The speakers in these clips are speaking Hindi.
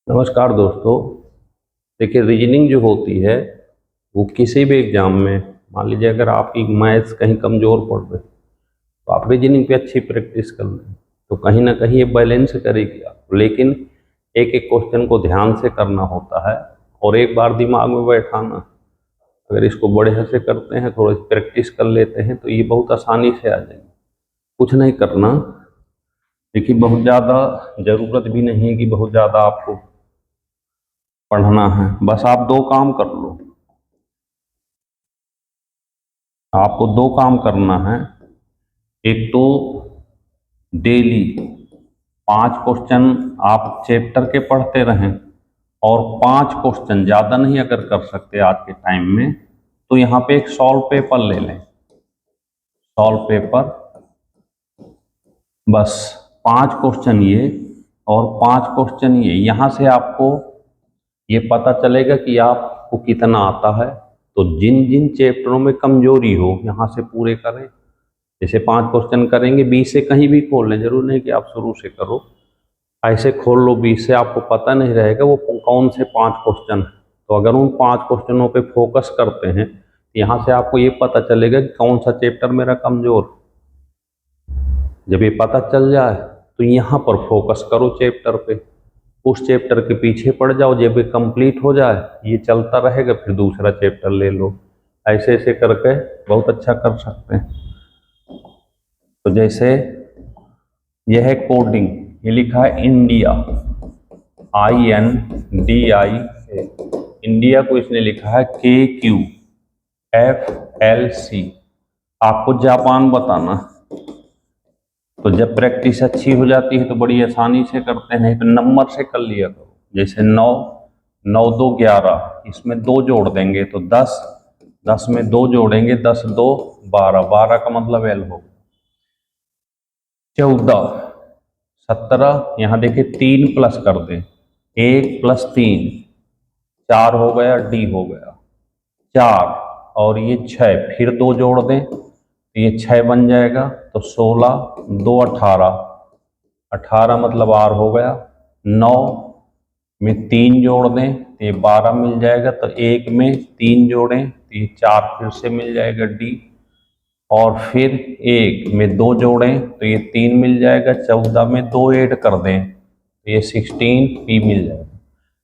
नमस्कार दोस्तों। देखिए, रीजनिंग जो होती है वो किसी भी एग्जाम में, मान लीजिए अगर आपकी मैथ्स कहीं कमज़ोर पड़ रही तो आप रीजनिंग पे अच्छी प्रैक्टिस कर लें तो कहीं ना कहीं ये बैलेंस करेगी आपको। लेकिन एक एक क्वेश्चन को ध्यान से करना होता है और एक बार दिमाग में बैठाना। अगर इसको बढ़िया से करते हैं, थोड़ी प्रैक्टिस कर लेते हैं तो ये बहुत आसानी से आ जाएगी। कुछ नहीं करना। देखिए, बहुत ज़्यादा ज़रूरत भी नहीं है कि बहुत ज़्यादा आपको पढ़ना है। बस आप दो काम कर लो। आपको दो काम करना है। एक तो डेली 5 क्वेश्चन आप चैप्टर के पढ़ते रहें और 5 क्वेश्चन, ज़्यादा नहीं अगर कर सकते आज के टाइम में तो यहाँ पे एक सॉल्व पेपर ले लें। सॉल्व पेपर, बस 5 क्वेश्चन ये और 5 क्वेश्चन ये। यहाँ से आपको ये पता चलेगा कि आपको कितना आता है। तो जिन जिन चैप्टरों में कमजोरी हो यहाँ से पूरे करें। जैसे 5 क्वेश्चन करेंगे, 20 से कहीं भी खोल लें, जरूर नहीं कि आप शुरू से करो। ऐसे खोल लो 20 से, आपको पता नहीं रहेगा वो कौन से 5 क्वेश्चन है। तो अगर उन 5 क्वेश्चनों पे फोकस करते हैं तो यहाँ से आपको ये पता चलेगा कि कौन सा चैप्टर मेरा कमजोर। जब ये पता चल जाए तो यहाँ पर फोकस करो चैप्टर पे, उस चैप्टर के पीछे पड़ जाओ। जब ये कंप्लीट हो जाए, ये चलता रहेगा, फिर दूसरा चैप्टर ले लो। ऐसे ऐसे करके बहुत अच्छा कर सकते हैं। तो जैसे यह है कोडिंग, ये लिखा है इंडिया, INDIA। इंडिया को इसने लिखा है KQFLC। आपको जापान बताना। तो जब प्रैक्टिस अच्छी हो जाती है तो बड़ी आसानी से करते हैं। नहीं तो नंबर से कर लिया करो। जैसे 9, 9 2 11, इसमें 2 जोड़ देंगे तो 10, 10 में 2 जोड़ेंगे 10 2 12, 12 का मतलब L हो। 14, 17, यहाँ देखिए 3 प्लस कर दें, 1 + 3, 4 हो गया, D हो गया 4, और ये 6, फिर 2 जोड़ दें तो ये 6 बन जाएगा। तो 16 2 18, 18 मतलब R हो गया। 9 में 3 जोड़ दें तो ये 12 मिल जाएगा। तो 1 में 3 जोड़ें तो ये 4 फिर से मिल जाएगा D। और फिर 1 में 2 जोड़ें तो ये 3 मिल जाएगा। 14 में 2 ऐड कर दें तो ये 16 P मिल जाएगा।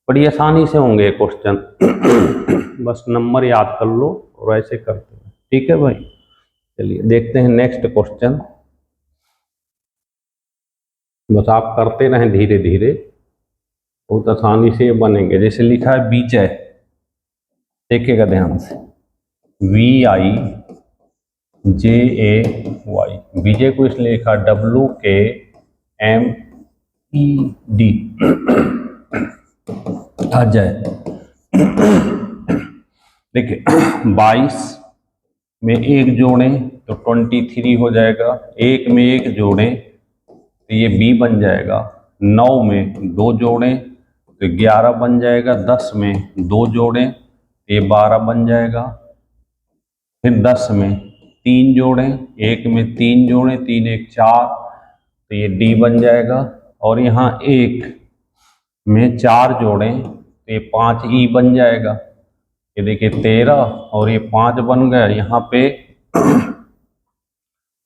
बड़ी आसानी से होंगे क्वेश्चन। बस नंबर याद कर लो और ऐसे करते हैं। ठीक है भाई, चलिए देखते हैं नेक्स्ट क्वेश्चन। बस आप करते रहें धीरे धीरे, बहुत आसानी से बनेंगे। जैसे लिखा है विजय, देखिएगा ध्यान से, VIJAY। विजय को इसलिए लिखा WKMED, अजय। देखिए 22 में 1 जोड़ें तो 23 हो जाएगा। 1 में 1 जोड़ें तो ये B बन जाएगा। 9 में 2 जोड़ें तो 11 बन जाएगा। 10 में 2 जोड़ें तो ये 12 बन जाएगा। फिर 10 में 3 जोड़ें, 1 में 3 जोड़ें, 3 1 4, तो ये D बन जाएगा। और यहाँ 1 में 4 जोड़ें तो ये 5E बन जाएगा। ये देखिए 13 और ये 5 बन गया। यहाँ पे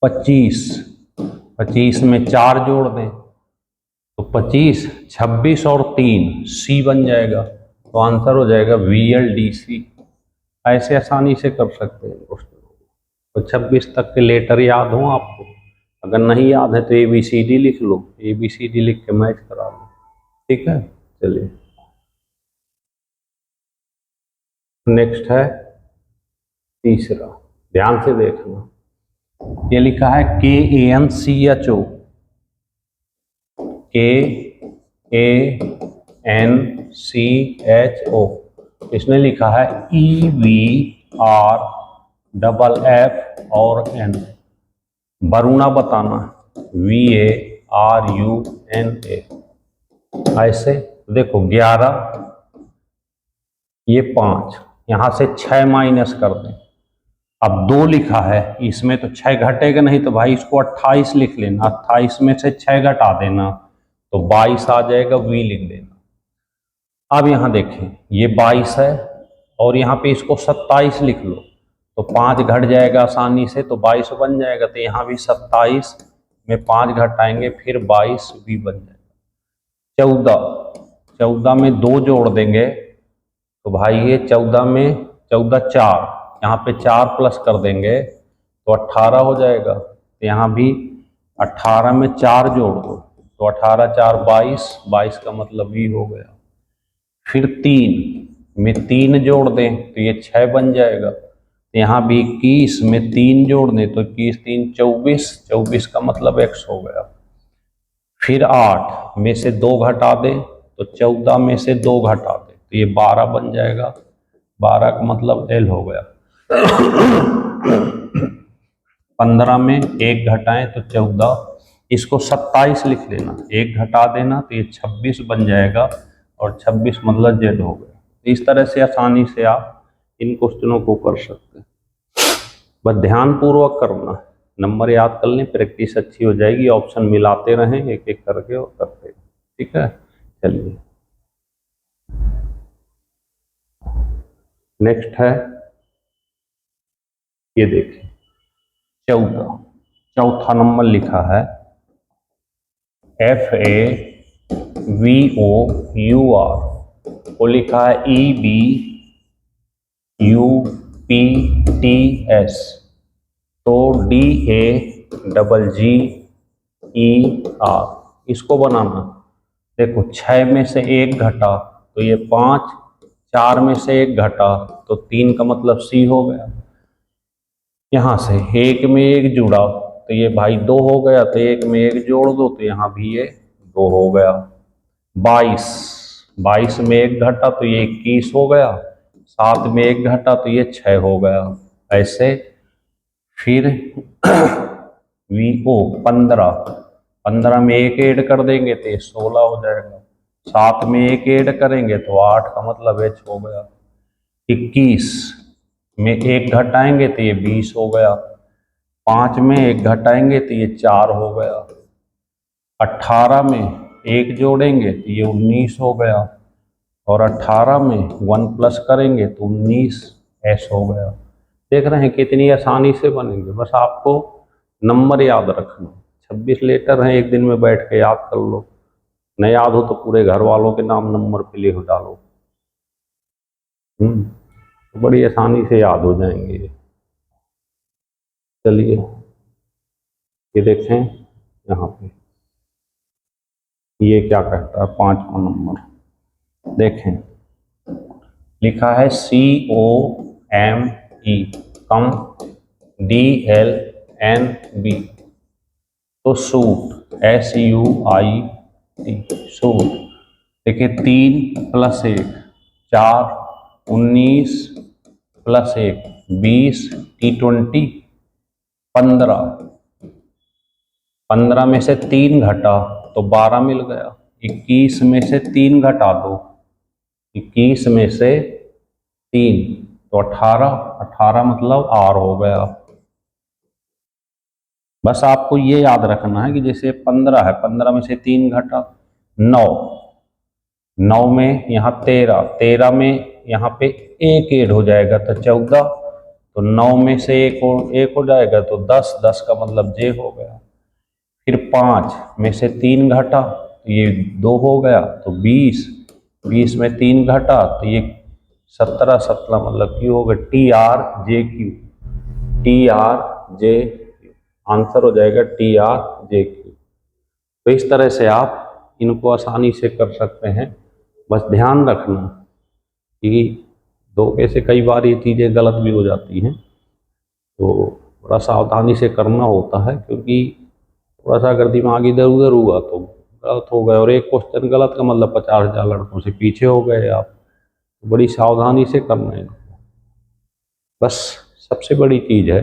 25, 25 में 4 जोड़ दें तो 25, 26 और 3 C बन जाएगा। तो आंसर हो जाएगा VLDC। ऐसे आसानी से कर सकते हैं क्वेश्चन। तो 26 तक के लेटर याद हो आपको। अगर नहीं याद है तो ABCD लिख लो, ABCD लिख के मैच करा लो। ठीक है, चलिए नेक्स्ट है तीसरा, ध्यान से देखना। ये लिखा है KANCHO, KANCHO। इसने लिखा है EVRFF और N। वरुणा बताना, VARUNA। ऐसे देखो 11, ये 5, यहाँ से 6 माइनस कर दें। अब 2 लिखा है, इसमें तो 6 घटेगा नहीं, तो भाई इसको 28 लिख लेना। 28 में से 6 घटा देना तो 22 आ जाएगा, V लिख देना। अब यहाँ देखें ये 22 है और यहाँ पे इसको 27 लिख लो तो 5 घट जाएगा आसानी से, तो 22 बन जाएगा। तो यहाँ भी 27 में 5 घटाएंगे फिर 22 भी बन जाएगा। 14 में 2 जोड़ देंगे तो भाई ये 14 में 14 4, यहाँ पे 4 प्लस कर देंगे तो 18 हो जाएगा। तो यहाँ भी 18 में 4 जोड़ दो तो 18 4 22, 22 का मतलब ये हो गया। फिर 3 में 3 जोड़ दें तो ये 6 बन जाएगा। तो यहाँ भी 21 में 3 जोड़ दें तो 21 3 24, 24 का मतलब x हो गया। फिर 8 में से 2 घटा दें तो 14 में से 2 घटा दें तो ये 12 बन जाएगा। 12 का मतलब l हो गया। 15 में 1 घटाएं तो 14, इसको 27 लिख लेना, 1 घटा देना तो ये 26 बन जाएगा और 26 मतलब z हो गया। तो इस तरह से आसानी से आप इन क्वेश्चनों को कर सकते हैं। बस ध्यान पूर्वक करना, नंबर याद कर लें, प्रैक्टिस अच्छी हो जाएगी। ऑप्शन मिलाते रहें एक एक करके और करते हैं। ठीक है, चलिए नेक्स्ट है, ये देखिए 14, चौथा नंबर लिखा है FAVOUR, वो लिखा है EBUPTS, तो DAGGER, इसको बनाना। देखो 6 में से 1 घटा तो ये 5, 4 में से 1 घटा तो 3 का मतलब C हो गया। यहाँ से 1 में 1 जुड़ा तो ये भाई 2 हो गया, तो 1 में 1 जोड़ दो तो यहाँ भी ये 2 हो गया। 22 में 1 घटा तो ये 21 हो गया, 7 में 1 घटा तो ये 6 हो गया। ऐसे फिर VO 15 में 1 ऐड कर देंगे तो ये 16 हो जाएगा। 7 में 1 ऐड करेंगे तो 8 का मतलब H हो गया। 21 में 1 घटाएंगे तो ये 20 हो गया। 5 में 1 घटाएंगे तो ये 4 हो गया। 18 में 1 जोड़ेंगे तो ये 19 हो गया और 18 में 1 प्लस करेंगे तो 19 S हो गया। देख रहे हैं कितनी आसानी से बनेंगे, बस आपको नंबर याद रखना। 26 लेटर हैं, एक दिन में बैठ के याद कर लो, न याद हो तो पूरे घर वालों के नाम नंबर पे लिख डालो, तो बड़ी आसानी से याद हो जाएंगे। चलिए ये देखें यहाँ पे ये क्या कहता है, 5वां नंबर देखें, लिखा है COME, कम DLNB, तो सूट SUIT, सूट। देखिए 3 + 1 4, 19 + 1 20, T20 15, 15 में से 3 घटा तो 12 मिल गया। 21 में से 3 घटा दो, 21 में से 3 तो 18, 18 मतलब R हो गया। बस आपको ये याद रखना है कि जैसे 15 है, 15 में से 3 घटा 9, 9 में यहाँ 13, 13 में यहाँ पे 1 ऐड हो जाएगा तो 14, तो 9 में से 1 हो जाएगा तो 10, 10 का मतलब J हो गया। फिर 5 में से 3 घटा तो ये 2 हो गया तो 20, 20 में 3 घटा तो ये 17, 17 मतलब Q हो गया। TRJQ, TRJQ आंसर हो जाएगा TRJQ। तो इस तरह से आप इनको आसानी से कर सकते हैं। बस ध्यान रखना कि धोखे से कई बार ये चीज़ें गलत भी हो जाती हैं, तो थोड़ा सावधानी से करना होता है, क्योंकि थोड़ा सा अगर दिमाग इधर उधर हुआ तो गलत हो गए, और एक क्वेश्चन गलत का मतलब 50,000 लड़कों से पीछे हो गए आप। तो बड़ी सावधानी से करना है। बस सबसे बड़ी चीज़ है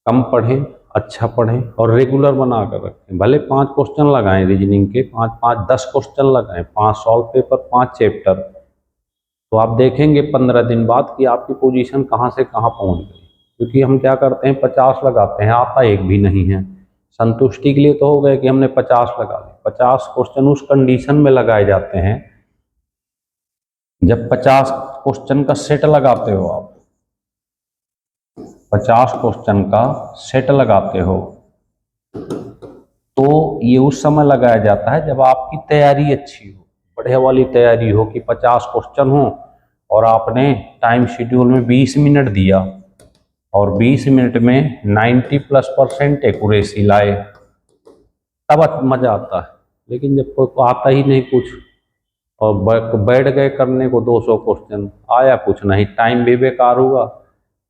कम पढ़ें, अच्छा पढ़ें और रेगुलर बना कर रखें। भले 5 क्वेश्चन लगाएं रीजनिंग के, 5 10 क्वेश्चन लगाएं, 5 सॉल्व पेपर, 5 चैप्टर, तो आप देखेंगे 15 दिन बाद कि आपकी पोजीशन कहाँ से कहाँ पहुँच गई। क्योंकि हम क्या करते हैं 50 लगाते हैं, आता एक भी नहीं है। संतुष्टि के लिए तो हो गए कि हमने 50 लगा लिए, 50 क्वेश्चन उस कंडीशन में लगाए जाते हैं जब 50 क्वेश्चन का सेट लगाते हो आप, 50 क्वेश्चन का सेट लगाते हो, तो ये उस समय लगाया जाता है जब आपकी तैयारी अच्छी हो, बढ़िया वाली तैयारी हो कि 50 क्वेश्चन हो और आपने टाइम शेड्यूल में 20 मिनट दिया और 20 मिनट में 90+% एक्यूरेसी लाए, तब मजा आता है। लेकिन जब कोई आता ही नहीं कुछ और बैठ गए करने को 200 क्वेश्चन, आया कुछ नहीं, टाइम भी बेकार हुआ।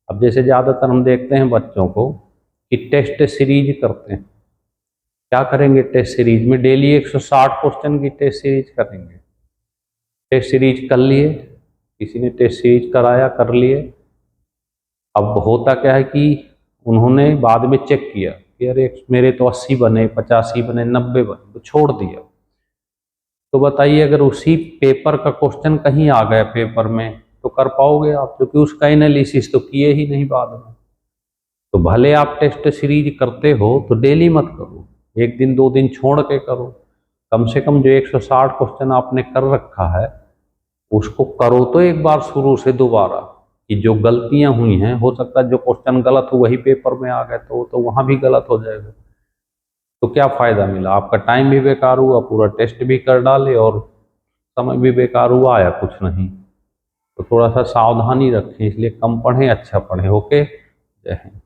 अब जैसे ज़्यादातर हम देखते हैं बच्चों को कि टेस्ट सीरीज करते हैं, क्या करेंगे टेस्ट सीरीज में, डेली 160 क्वेश्चन की टेस्ट सीरीज करेंगे। टेस्ट सीरीज कर लिए, किसी ने टेस्ट सीरीज कराया, कर लिए। अब होता क्या है कि उन्होंने बाद में चेक किया कि अरे मेरे तो 80 बने, 85 बने, 90 बने, तो छोड़ दिया। तो बताइए अगर उसी पेपर का क्वेश्चन कहीं आ गया पेपर में तो कर पाओगे आप, क्योंकि उसका एनालिसिस तो किए ही नहीं बाद में। तो भले आप टेस्ट सीरीज करते हो तो डेली मत करो, एक दिन 2 दिन छोड़ के करो। कम से कम जो 160 क्वेश्चन आपने कर रखा है उसको करो तो एक बार शुरू से दोबारा, कि जो गलतियां हुई हैं, हो सकता है जो क्वेश्चन गलत हो वही पेपर में आ गए तो वहां भी गलत हो जाएगा। तो क्या फायदा मिला, आपका टाइम भी बेकार हुआ, पूरा टेस्ट भी कर डाले और समय भी बेकार हुआ, आया कुछ नहीं। तो थोड़ा सा सावधानी रखें, इसलिए कम पढ़ें, अच्छा पढ़ें। ओके, जय हिंद।